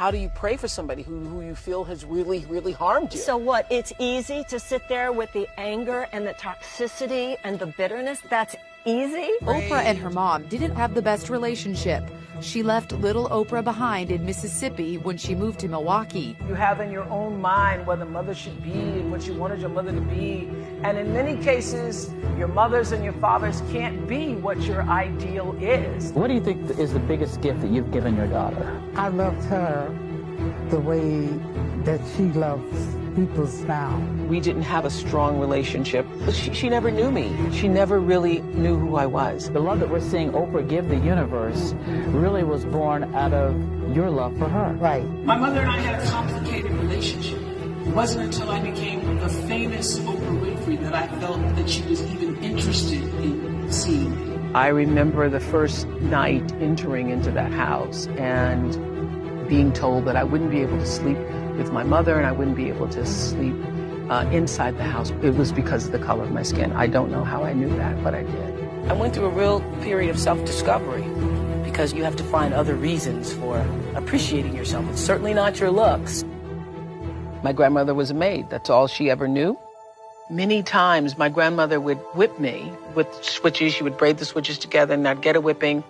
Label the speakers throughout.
Speaker 1: How do you pray for somebody who you feel has really, really harmed you?
Speaker 2: So what, it's easy to sit there with the anger and the toxicity and the bitterness? That's easy?
Speaker 3: Oprah and her mom didn't have the best relationship. She left little Oprah behind in Mississippi when she moved to Milwaukee.
Speaker 1: You have in your own mind what a mother should be and what you wanted your mother to be. And in many cases, your mothers and your fathers can't be what your ideal is.
Speaker 4: What do you think is the biggest gift that you've given your daughter?
Speaker 5: I loved her the way that she loves people now.
Speaker 1: We didn't have a strong relationship. She never knew me. She never really knew who I was.
Speaker 4: The love that we're seeing Oprah give the universe really was born out of your love for her.
Speaker 5: Right.
Speaker 6: My mother and I had a complicated relationship. It wasn't until I became the famous Oprah Winfrey that I felt that she was even interested in seeing me.
Speaker 1: I remember the first night entering into that house and being told that I wouldn't be able to sleep with my mother and I wouldn't be able to sleep inside the house. It was because of the color of my skin. I don't know how I knew that, but I did. I went through a real period of self-discovery because you have to find other reasons for appreciating yourself. It's certainly not your looks. My grandmother was a maid. That's all she ever knew. Many times my grandmother would whip me with switches. She would braid the switches together and I'd get a whipping.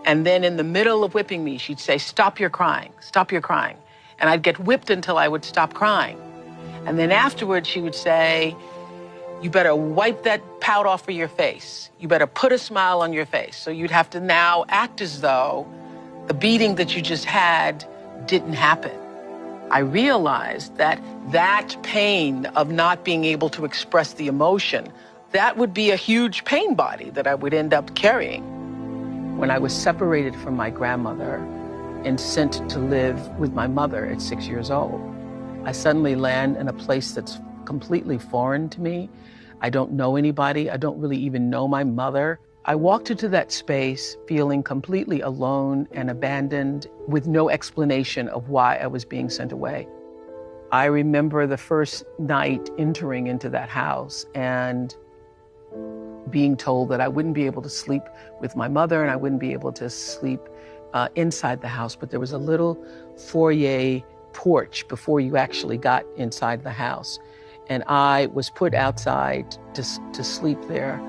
Speaker 1: And then in the middle of whipping me, she'd say, "Stop your crying, stop your crying." And I'd get whipped until I would stop crying. And then afterwards she would say, "You better wipe that pout off of your face. You better put a smile on your face." So you'd have to now act as though the beating that you just had didn't happen. I realized that that pain of not being able to express the emotion, that would be a huge pain body that I would end up carrying. When I was separated from my grandmother and sent to live with my mother at 6 years old, I suddenly land in a place that's completely foreign to me. I don't know anybody. I don't really even know my mother. I walked into that space feeling completely alone and abandoned with no explanation of why I was being sent away. I remember the first night entering into that house and being told that I wouldn't be able to sleep with my mother and I wouldn't be able to sleep inside the house, but there was a little foyer porch before you actually got inside the house. And I was put outside to sleep there.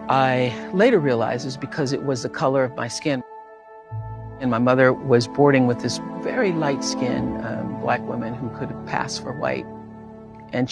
Speaker 1: I later realized it's because it was the color of my skin. And my mother was boarding with this very light-skinned black woman who could pass for white. And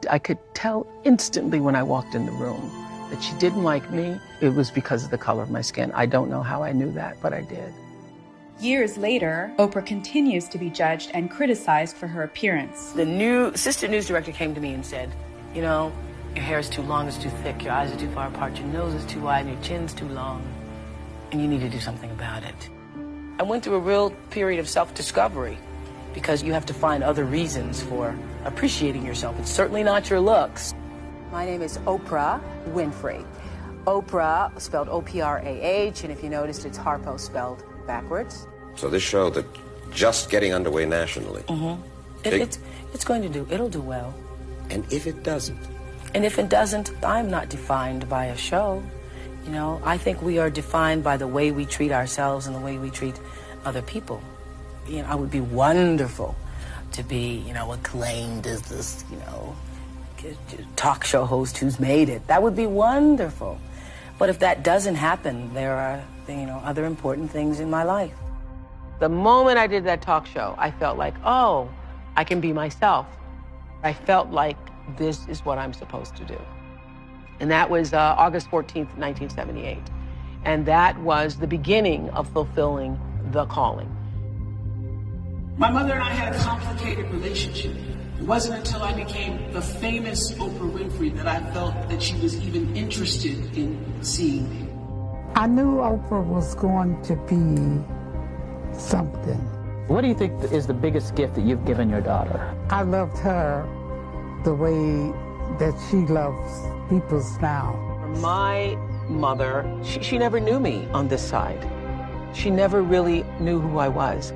Speaker 1: I could tell instantly when I walked in the room that she didn't like me. It was because of the color of my skin. I don't know how I knew that, but I did.
Speaker 7: Years later, Oprah continues to be judged and criticized for her appearance.
Speaker 1: The new assistant news director came to me and said, "You know, your hair is too long, it's too thick, your eyes are too far apart, your nose is too wide, and your chin's too long, and you need to do something about it." I went through a real period of self-discovery because you have to find other reasons for appreciating yourself. It's certainly not your looks.
Speaker 8: My name is Oprah Winfrey. Oprah spelled O-P-R-A-H, and if you noticed, it's Harpo spelled backwards.
Speaker 9: So this show that just getting underway nationally.
Speaker 1: Mm-hmm. It's going to do. It'll do well.
Speaker 9: And if it doesn't?
Speaker 1: And if it doesn't, I'm not defined by a show. You know, I think we are defined by the way we treat ourselves and the way we treat other people. You know, it would be wonderful to be, acclaimed as this, talk show host who's made it. That would be wonderful. But if that doesn't happen, there are, other important things in my life. The moment I did that talk show, I felt like, oh, I can be myself. I felt like this is what I'm supposed to do. And that was August 14th, 1978. And that was the beginning of fulfilling the calling.
Speaker 6: My mother and I had a complicated relationship. It wasn't until I became the famous Oprah Winfrey that I felt that she was even interested in seeing me.
Speaker 5: I knew Oprah was going to be something.
Speaker 4: What do you think is the biggest gift that you've given your daughter?
Speaker 5: I loved her the way that she loves people now.
Speaker 1: My mother, she never knew me on this side. She never really knew who I was.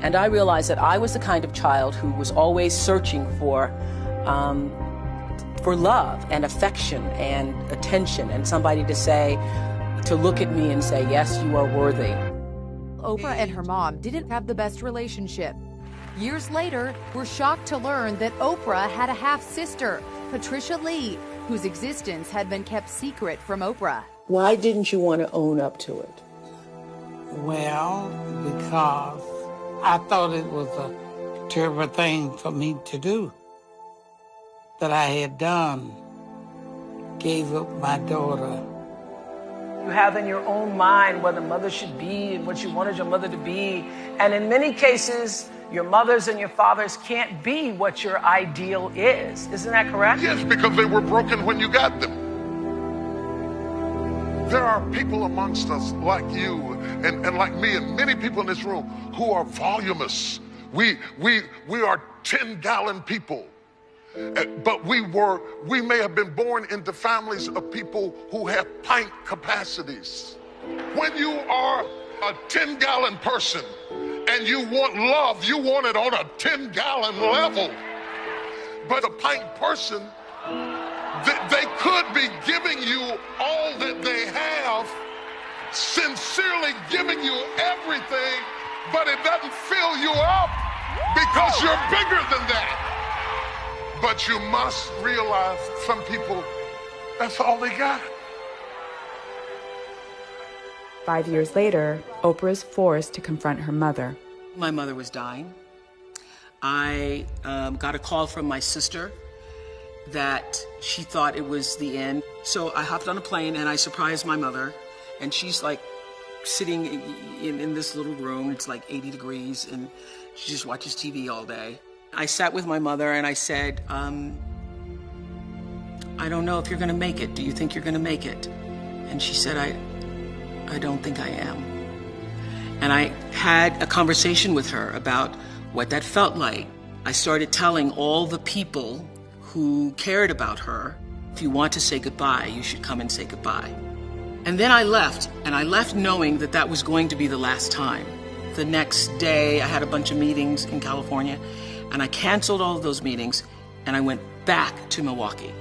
Speaker 1: And I realized that I was the kind of child who was always searching for love and affection and attention and somebody to look at me and say, yes, you are worthy.
Speaker 3: Oprah and her mom didn't have the best relationship. Years later, we're shocked to learn that Oprah had a half-sister, Patricia Lee, whose existence had been kept secret from Oprah.
Speaker 1: Why didn't you want to own up to it?
Speaker 5: Well, because I thought it was a terrible thing for me to do, that I had done, gave up my daughter.
Speaker 6: You have in your own mind what a mother should be and what you wanted your mother to be. And in many cases, your mothers and your fathers can't be what your ideal is. Isn't that correct?
Speaker 10: Yes, because they were broken when you got them. There are people amongst us like you and like me and many people in this room who are voluminous. We are 10-gallon people. But we may have been born into families of people who have pint capacities. When you are a 10-gallon person and you want love, you want it on a 10-gallon level. But a pint person, they could be giving you all that they have, sincerely giving you everything, but it doesn't fill you up because you're bigger than that. But you must realize some people, that's all they got.
Speaker 7: 5 years later, Oprah is forced to confront her mother.
Speaker 6: My mother was dying. I got a call from my sister that she thought it was the end. So I hopped on a plane and I surprised my mother. And she's like sitting in this little room. It's like 80 degrees and she just watches TV all day. I sat with my mother and I said, I don't know if you're going to make it. Do you think you're going to make it? And she said, I don't think I am. And I had a conversation with her about what that felt like. I started telling all the people who cared about her, if you want to say goodbye, you should come and say goodbye. And then I left, and I left knowing that that was going to be the last time. The next day, I had a bunch of meetings in California, and I canceled all of those meetings, and I went back to Milwaukee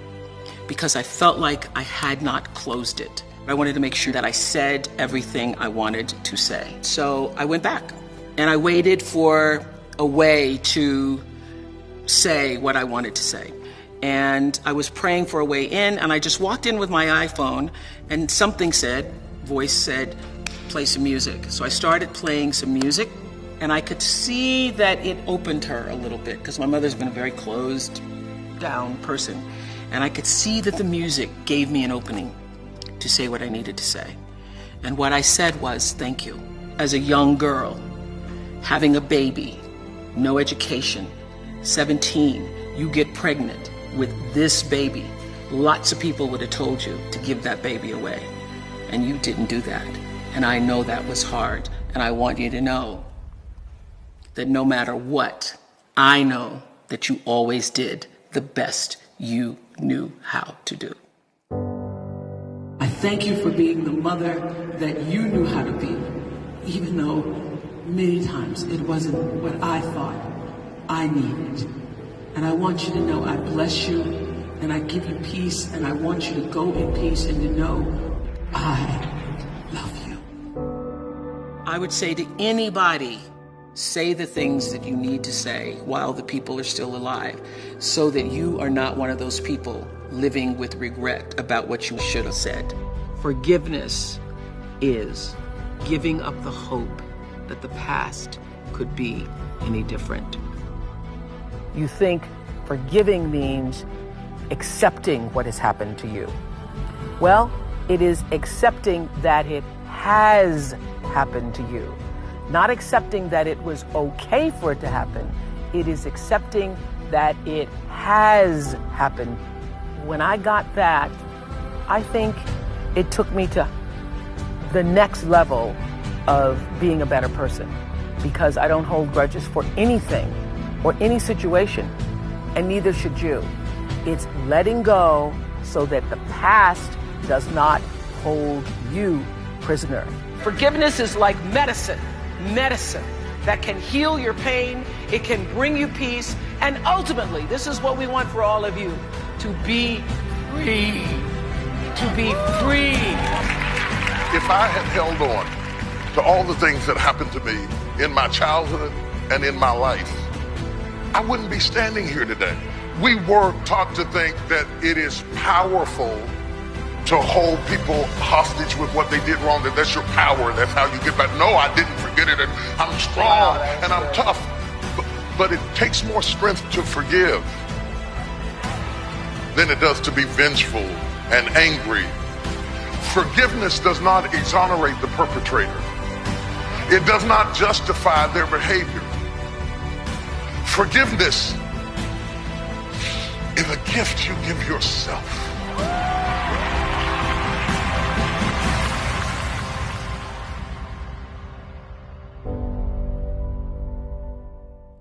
Speaker 6: because I felt like I had not closed it. I wanted to make sure that I said everything I wanted to say. So I went back, and I waited for a way to say what I wanted to say. And I was praying for a way in, and I just walked in with my iPhone, and something said, voice said, play some music. So I started playing some music, and I could see that it opened her a little bit, because my mother's been a very closed down person. And I could see that the music gave me an opening to say what I needed to say. And what I said was, thank you. As a young girl, having a baby, no education, 17, you get pregnant with this baby. Lots of people would have told you to give that baby away. And you didn't do that. And I know that was hard. And I want you to know that no matter what, I know that you always did the best you knew how to do. I thank you for being the mother that you knew how to be, even though many times it wasn't what I thought I needed. And I want you to know I bless you and I give you peace, and I want you to go in peace and to know I love you. I would say to anybody, say the things that you need to say while the people are still alive, so that you are not one of those people living with regret about what you should have said. Forgiveness is giving up the hope that the past could be any different. You think forgiving means accepting what has happened to you. Well, it is accepting that it has happened to you. Not accepting that it was okay for it to happen. It is accepting that it has happened. When I got that, I think it took me to the next level of being a better person, because I don't hold grudges for anything or any situation, and neither should you. It's letting go so that the past does not hold you prisoner. Forgiveness is like medicine that can heal your pain, it can bring you peace, and ultimately, this is what we want for all of you, to be free. To be free.
Speaker 10: If I had held on to all the things that happened to me in my childhood and in my life, I wouldn't be standing here today. We were taught to think that it is powerful to hold people hostage with what they did wrong, that that's your power, that's how you get back. No, I didn't forget it, and I'm strong, and I'm tough. But it takes more strength to forgive than it does to be vengeful and angry. Forgiveness does not exonerate the perpetrator. It does not justify their behavior. Forgiveness is a gift you give yourself.